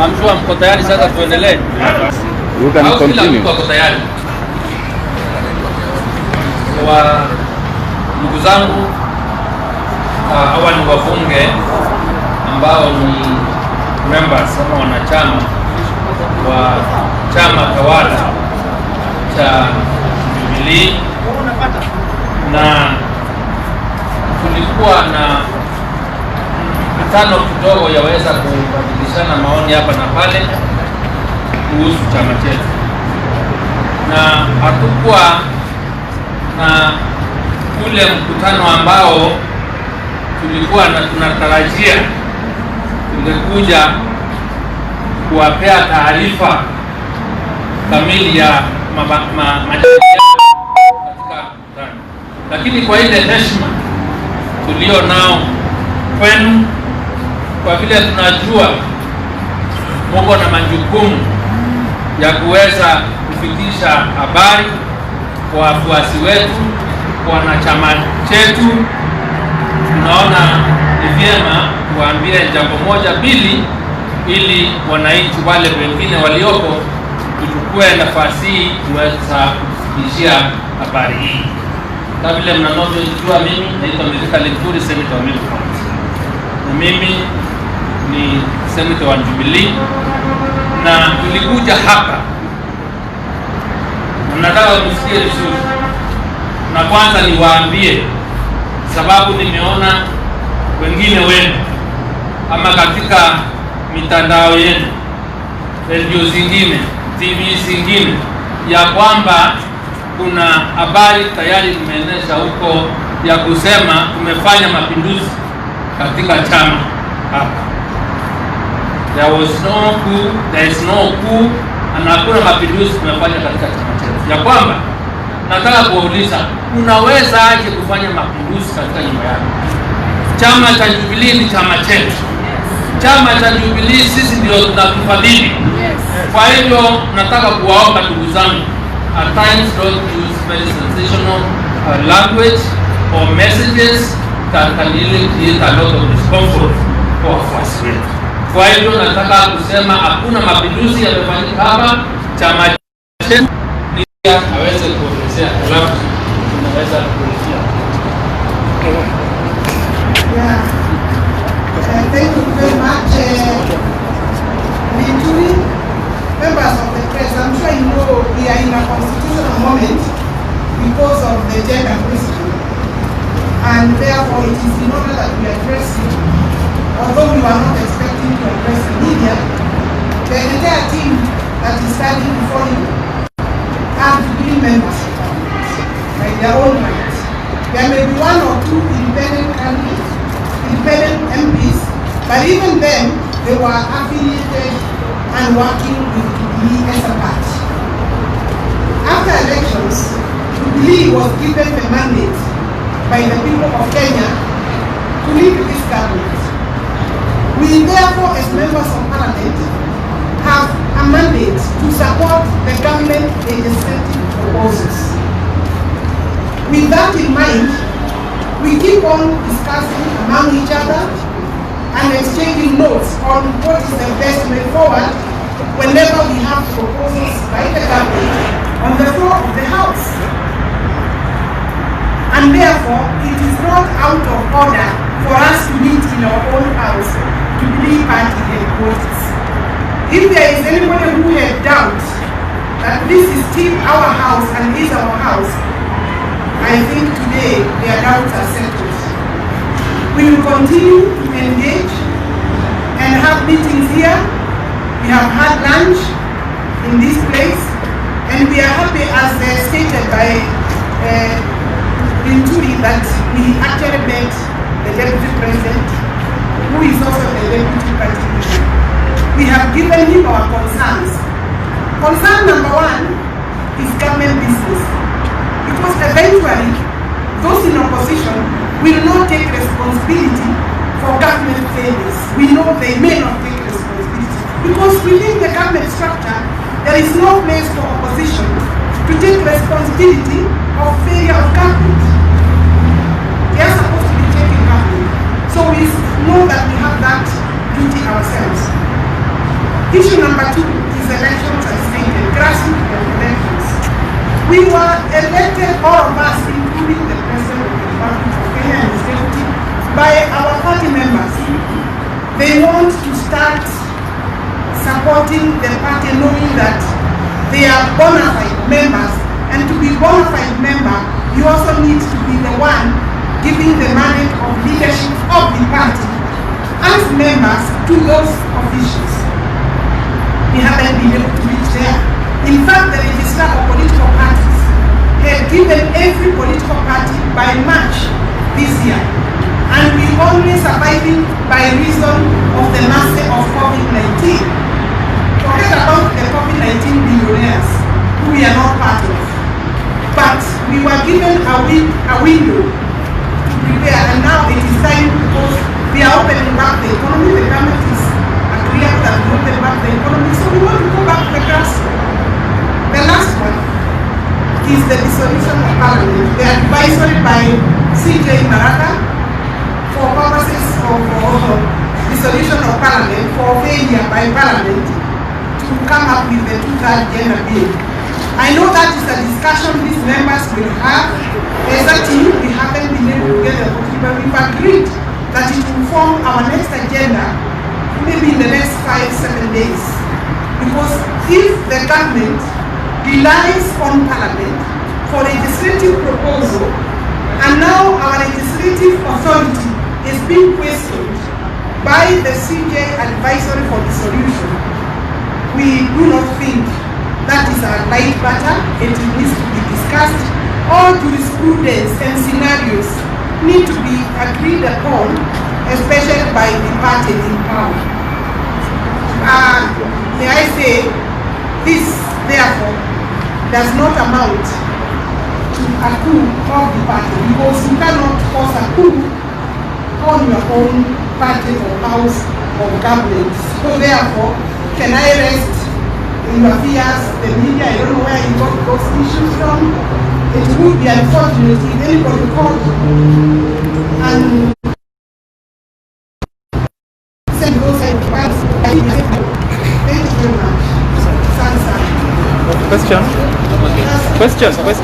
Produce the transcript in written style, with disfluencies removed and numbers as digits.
Amjua mko tayari sasa tuendelee? Kila mtu ako tayari. Kwa ndugu zangu hawa ni wabunge ambao ni members ama wanachama wa chama tawala cha Jubilee, na tulikuwa na mkutano kidogo yaweza kubadilishana maoni hapa na pale kuhusu chama chetu, na hatukuwa na ule mkutano ambao tulikuwa tunatarajia tungekuja kuwapea taarifa kamili ya majadiliano katika mkutano, lakini kwa ile heshima tulio nao kwenu, kwa vile tunajua mko na majukumu ya kuweza kufikisha habari kwa wafuasi wetu, kwa wanachama chetu, tunaona ni vyema kuambia jambo moja mbili, ili wananchi wale wengine walioko tuchukue nafasi hii kuweza kufikishia habari hii. Kama vile mnavyojua, mimi naitwa Mithika Linturi, Senator wa Meru County, na mimi ni Senator wa Jubilee, na tulikuja hapa na nataka msikie vizuri, na kwanza niwaambie sababu nimeona wengine wenu ama katika mitandao yenu, redio zingine, TV zingine, ya kwamba kuna habari tayari tumeenesha huko ya kusema tumefanya mapinduzi katika chama hapa. There is no coup, na hakuna mapinduzi tumefanya katika chama chetu. Ya kwamba nataka kuuliza, unaweza aje kufanya mapinduzi katika nyumba yako? Chama cha Jubilee ni chama chetu. Chama cha Jubilee sisi ndio tunakifadhili. Kwa hivyo nataka kuwaomba ndugu zangu, at times don't use very sensational language or messages that can really create a lot of discomfort kwa wafuasi wetu. Kwa hivyo nataka kusema hakuna mapinduzi yamefanyika hapa. Chama chetu ni aweze kuelezea, alafu tunaweza kuelezea. Thank you very much, Linturi, members of the press. I'm sure you know we are in a constitutional moment because of the gender question, and therefore it is in order that we address it. Although we were not expecting to address the media, the entire team that is standing before you have to be membership by their own right. There may be one or two independent candidates, independent MPs, but even then they were affiliated and working with Jubilee as a party. After elections, Jubilee was given the mandate by the people of Kenya to lead this government. We therefore, as members of parliament, have a mandate to support the government legislative proposals. With that in mind, we keep on discussing among each other and exchanging notes on what is the best way forward whenever we have proposals by the government on the floor of the House. And therefore, it is not out of order for us to meet in our own house to Jubilee Party headquarters. If there is anybody who had doubt that this is still our house and is our house, I think today their doubts are settled. We will continue to engage and have meetings here. We have had lunch in this place, and we are happy, as stated by Linturi, that we actually met the Deputy President, who is also the Deputy Party leader. We have given him our concerns. Concern number one is government business. Because eventually, those in opposition will not take responsibility for government failures. We know they may not take responsibility. Because within the government structure, there is no place for opposition to take responsibility of failure of government. They are supposed to be taking government. So we know that we have that duty ourselves. Issue number 2 is elections as stated, grassroots elections. We were elected, all of us, including the President of the Republic of Kenya and his deputy, by our party members. They want to start supporting the party knowing that they are bona fide members, and to be bona fide member, you also need to be the one giving the mandate of leadership of the party as members to those officials. We haven't been able to reach there. In fact, the registrar of political parties had given every political party by March this year, and we only surviving by reason of the master of COVID-19. Forget about the COVID-19 billionaires who we are not part of. But we were given a window to prepare, and now it is time because we are opening back the economy. The government is agreeing that we open back the economy, so we want to go back to the grassroots. The last one is the dissolution of parliament. The advisory by CJ Maraka for purposes of dissolution of parliament, for failure by parliament to come up with the 2/3 gender bill. I know that is a discussion these members will have. As a team, we haven't been able to get the opportunity, but we've agreed that it will form our next agenda maybe in the next 5-7 days. Because if the government relies on parliament for legislative proposal, and now our legislative authority is being questioned by the CJ advisory for dissolution, we do not think that is a light matter. It needs to be discussed. All jurisprudence and scenarios need to be agreed upon, especially by the party in power. May I say, this therefore does not amount to a coup of the party, because you cannot force a coup on your own party or house of government. So therefore, can I rest in your fears, the media? I don't know where you got those issues from. It would be unfortunate if anybody called and send those advice. Thank you very much. Sansa. Question?